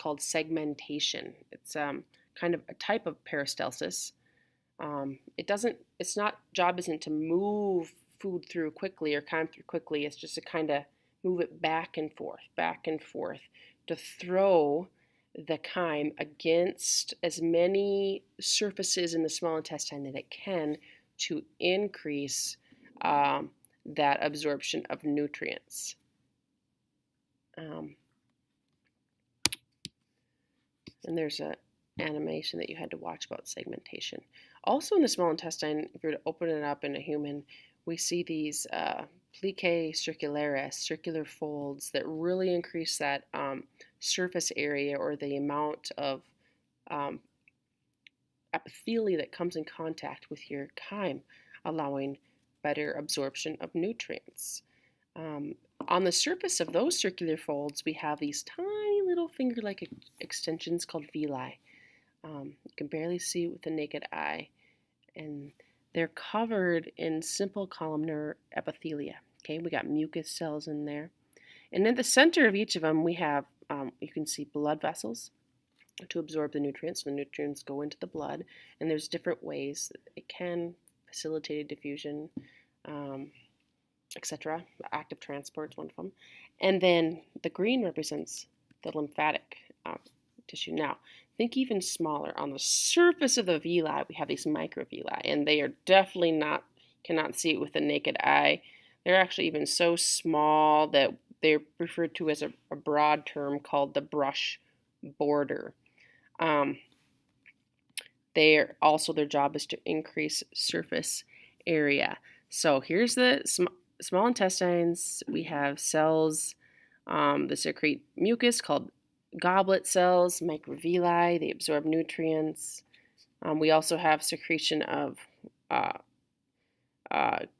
called segmentation. It's kind of a type of peristalsis. Its job isn't to move food through quickly or chyme through quickly. It's just to kind of move it back and forth, to throw the chyme against as many surfaces in the small intestine that it can to increase that absorption of nutrients. And there's an animation that you had to watch about segmentation. Also in the small intestine, if you were to open it up in a human, we see these plicae circularis, circular folds that really increase that surface area, or the amount of epithelia that comes in contact with your chyme, allowing better absorption of nutrients. On the surface of those circular folds, we have these tiny little finger-like extensions called villi. You can barely see it with the naked eye, and they're covered in simple columnar epithelia. Okay, we got mucus cells in there, and in the center of each of them, we have you can see blood vessels to absorb the nutrients. So the nutrients go into the blood, and there's different ways that it can facilitate diffusion, etc. Active transport is one of them. And then the green represents the lymphatic tissue. Now, think even smaller. On the surface of the villi, we have these microvilli, and they are definitely cannot see it with the naked eye. They're actually even so small that they're referred to as a broad term called the brush border. Their job is to increase surface area. So here's the small intestines. We have cells that secrete mucus called goblet cells, microvilli. They absorb nutrients. We also have secretion of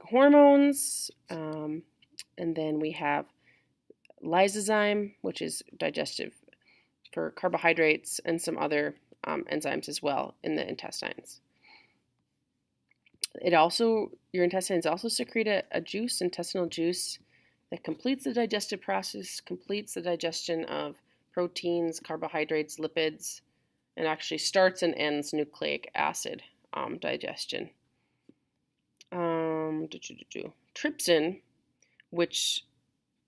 hormones, and then we have lysozyme, which is digestive for carbohydrates, and some other enzymes as well in the intestines. Your intestines also secrete a juice, intestinal juice, that completes the digestive process, completes the digestion of proteins, carbohydrates, lipids, and actually starts and ends nucleic acid digestion. Trypsin, which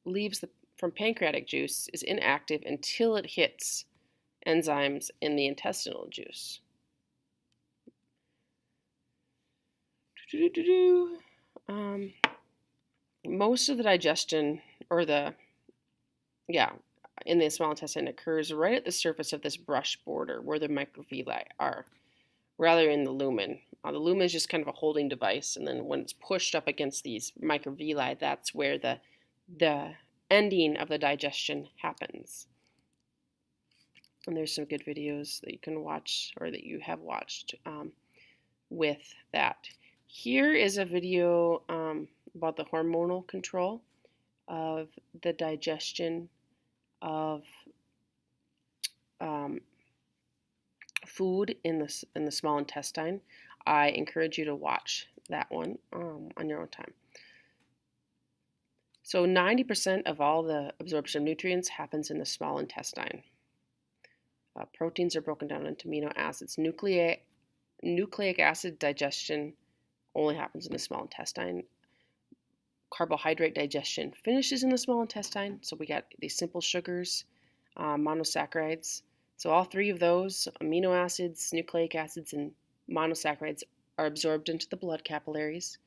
leaves from pancreatic juice, is inactive until it hits enzymes in the intestinal juice. Most of the digestion, in the small intestine occurs right at the surface of this brush border where the microvilli are, rather in the lumen. The lumen is just kind of a holding device, and then when it's pushed up against these microvilli, that's where the ending of the digestion happens. And there's some good videos that you can watch, or that you have watched with that. Here is a video about the hormonal control of the digestion of food in the small intestine. I encourage you to watch that one on your own time. So 90% of all the absorption of nutrients happens in the small intestine. Proteins are broken down into amino acids. Nucleic acid digestion only happens in the small intestine. Carbohydrate digestion finishes in the small intestine. So we got these simple sugars, monosaccharides. So all three of those, amino acids, nucleic acids, and monosaccharides, are absorbed into the blood capillaries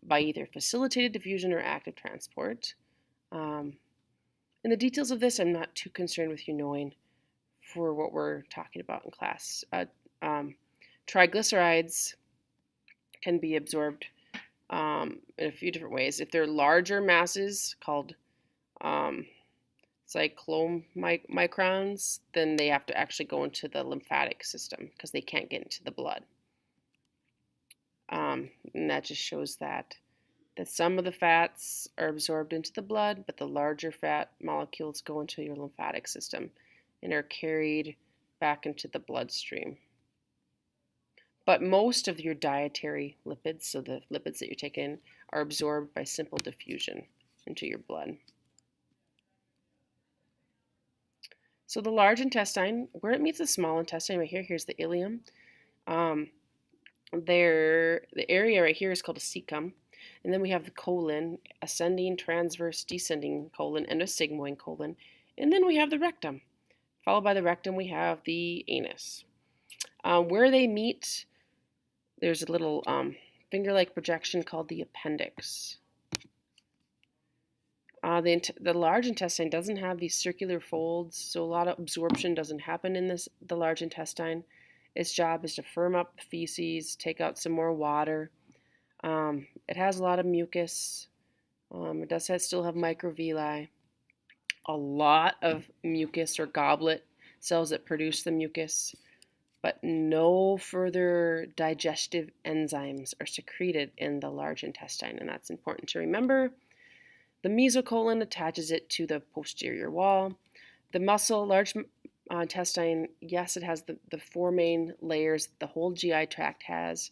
by either facilitated diffusion or active transport. And the details of this I'm not too concerned with you knowing for what we're talking about in class. Triglycerides can be absorbed in a few different ways. If they're larger masses called cyclomicrons, then they have to actually go into the lymphatic system because they can't get into the blood. And that just shows that some of the fats are absorbed into the blood, but the larger fat molecules go into your lymphatic system and are carried back into the bloodstream. But most of your dietary lipids, so the lipids that you're taking, are absorbed by simple diffusion into your blood. So the large intestine, where it meets the small intestine, right here, here's the ileum. Um, the area right here is called a cecum. And then we have the colon, ascending, transverse, descending colon, and a sigmoid colon. And then we have the rectum. Followed by the rectum, we have the anus. Where they meet, there's a little finger-like projection called the appendix. The large intestine doesn't have these circular folds, so a lot of absorption doesn't happen in the large intestine. Its job is to firm up the feces, take out some more water. It has a lot of mucus. It does still have microvilli. A lot of mucus or goblet cells that produce the mucus, but no further digestive enzymes are secreted in the large intestine, and that's important to remember. The mesocolon attaches it to the posterior wall. The large intestine, yes, it has the four main layers the whole GI tract has.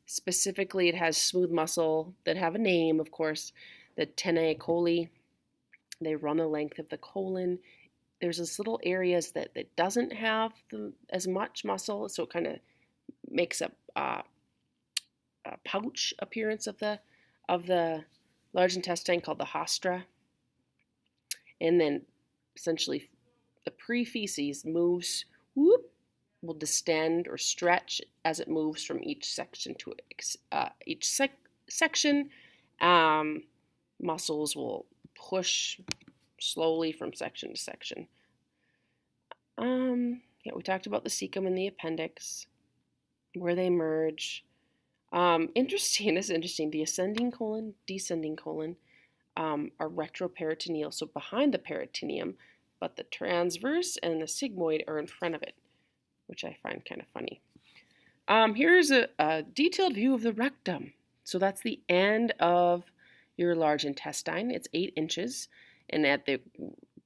Specifically, it has smooth muscle that have a name, of course, the tennae coli. They run the length of the colon. There's this little areas that doesn't have as much muscle, so it kind of makes a pouch appearance of the large intestine called the haustra. And then essentially the prefeces moves, will distend or stretch as it moves from each section to each section. Muscles will push slowly from section to section. Yeah, we talked about the cecum and the appendix, where they merge. Interesting. This is interesting. The ascending colon, descending colon are retroperitoneal, so behind the peritoneum, but the transverse and the sigmoid are in front of it, which I find kind of funny. Here's a detailed view of the rectum. So that's the end of your large intestine. It's 8 inches, and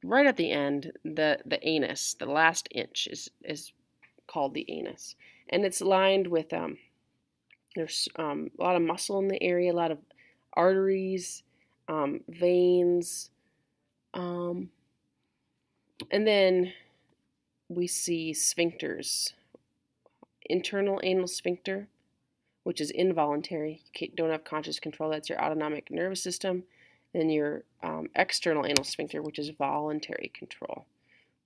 right at the end, the anus, the last inch, is called the anus, and it's lined with there's a lot of muscle in the area, a lot of arteries, veins, and then we see sphincters. Internal anal sphincter, which is involuntary. You don't have conscious control. That's your autonomic nervous system. Then your external anal sphincter, which is voluntary control,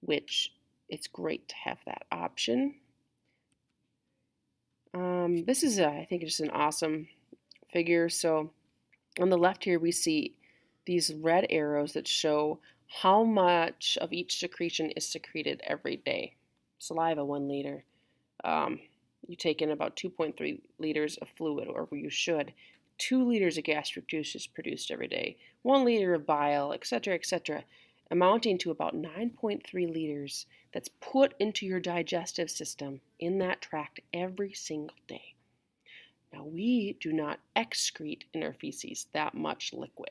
which it's great to have that option. This is, I think, just an awesome figure. So on the left here, we see these red arrows that show how much of each secretion is secreted every day. Saliva, 1 liter. You take in about 2.3 liters of fluid, or you should. 2 liters of gastric juice is produced every day. 1 liter of bile, etc., amounting to about 9.3 liters that's put into your digestive system in that tract every single day. Now, we do not excrete in our feces that much liquid.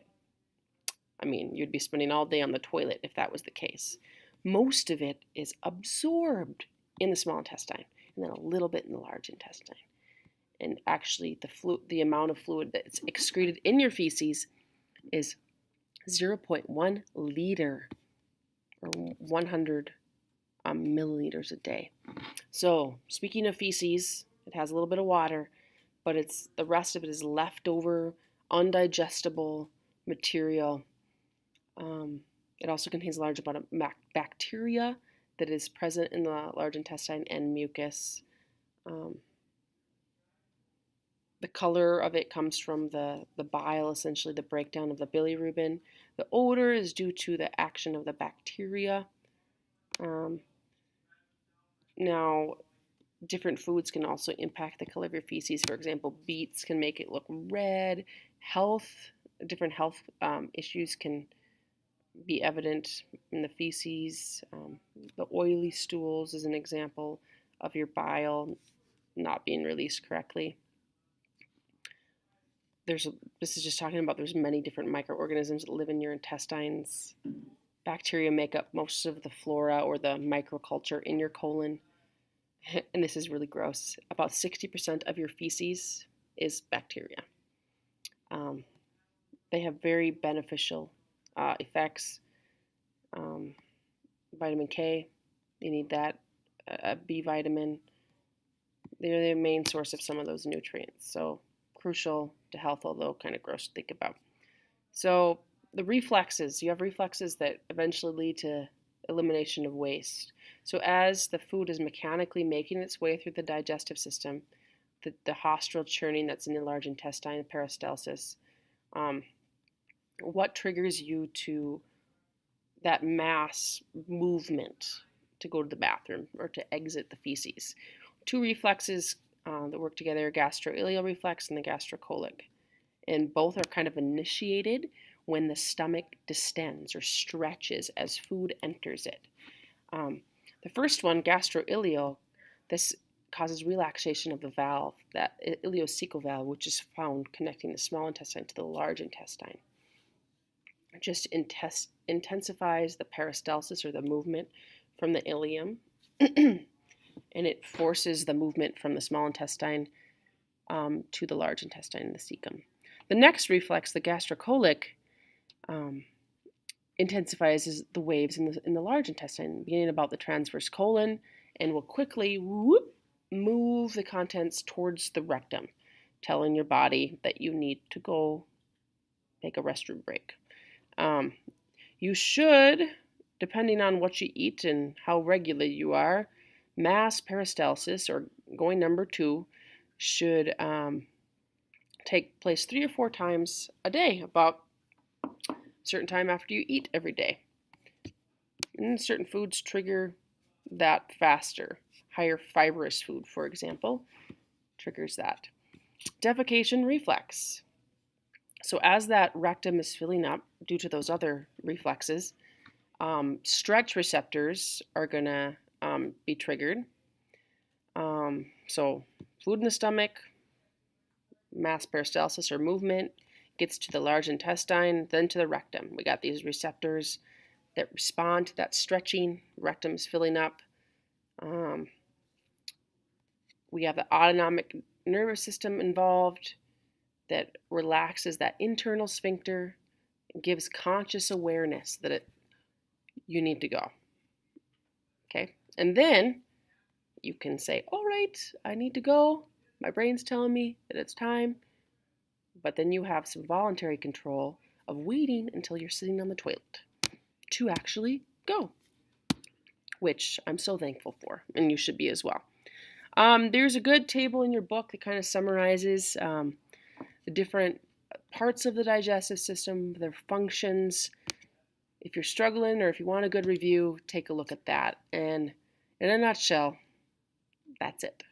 I mean, you'd be spending all day on the toilet if that was the case. Most of it is absorbed in the small intestine, and then a little bit in the large intestine. And actually, the amount of fluid that's excreted in your feces is 0.1 liter, or 100 milliliters a day. So, speaking of feces, it has a little bit of water, but the rest of it is leftover, undigestible material. It also contains a large amount of bacteria that is present in the large intestine and mucus. The color of it comes from the bile, essentially the breakdown of the bilirubin. The odor is due to the action of the bacteria. Now, different foods can also impact the color of your feces. For example, beets can make it look red. Different health issues can be evident in the feces. The oily stools is an example of your bile not being released correctly. This is just talking about there's many different microorganisms that live in your intestines. Bacteria make up most of the flora or the microculture in your colon. And this is really gross. About 60% of your feces is bacteria. They have very beneficial effects. Vitamin K, You need that, a B vitamin. They're the main source of some of those nutrients. So crucial to health, although kind of gross to think about. So the reflexes, you have reflexes that eventually lead to elimination of waste. So as the food is mechanically making its way through the digestive system, the haustral churning that's in the large intestine, peristalsis, um, what triggers you to that mass movement to go to the bathroom or to exit the feces? Two reflexes that work together, gastroileal reflex and the gastrocolic. And both are kind of initiated when the stomach distends or stretches as food enters it. The first one, gastroileal, this causes relaxation of the valve, that ileocecal valve, which is found connecting the small intestine to the large intestine. It just intensifies the peristalsis, or the movement from the ileum, and it forces the movement from the small intestine to the large intestine, the cecum. The next reflex, the gastrocolic, intensifies the waves in the large intestine, beginning about the transverse colon, and will quickly move the contents towards the rectum, telling your body that you need to go take a restroom break. You should, depending on what you eat and how regular you are, mass peristalsis, or going number 2, should take place 3 or 4 times a day, about a certain time after you eat every day. And certain foods trigger that faster. Higher fibrous food, for example, triggers that. Defecation reflex. So as that rectum is filling up due to those other reflexes, stretch receptors are going to be triggered. So food in the stomach, mass peristalsis or movement, gets to the large intestine, then to the rectum. We got these receptors that respond to that stretching, rectum's filling up. We have the autonomic nervous system involved that relaxes that internal sphincter and gives conscious awareness that you need to go. Okay? And then you can say, all right, I need to go. My brain's telling me that it's time. But then you have some voluntary control of waiting until you're sitting on the toilet to actually go, which I'm so thankful for, and you should be as well. There's a good table in your book that kind of summarizes the different parts of the digestive system, their functions. If you're struggling or if you want a good review, take a look at that. And in a nutshell, that's it.